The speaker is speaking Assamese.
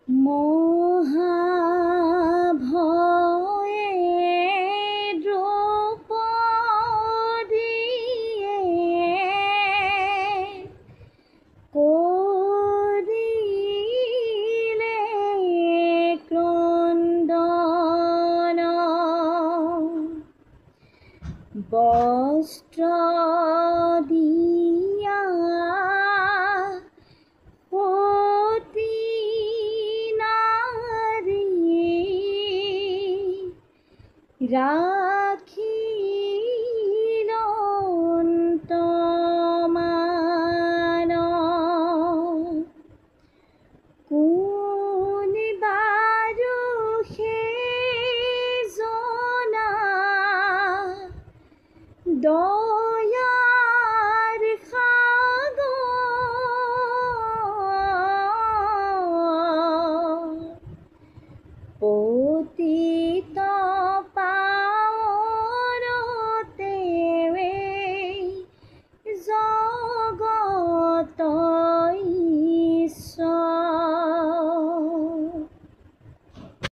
মহাভয়ে দ্ৰৌপদীয়ে কৰিলে ক্ৰন্দন, বস্ত্ৰ দিয়া সতী নাৰী ৰাখিল অন্তমান। কোন বাৰু সেইজনা দয়াৰ সাগৰ, পতি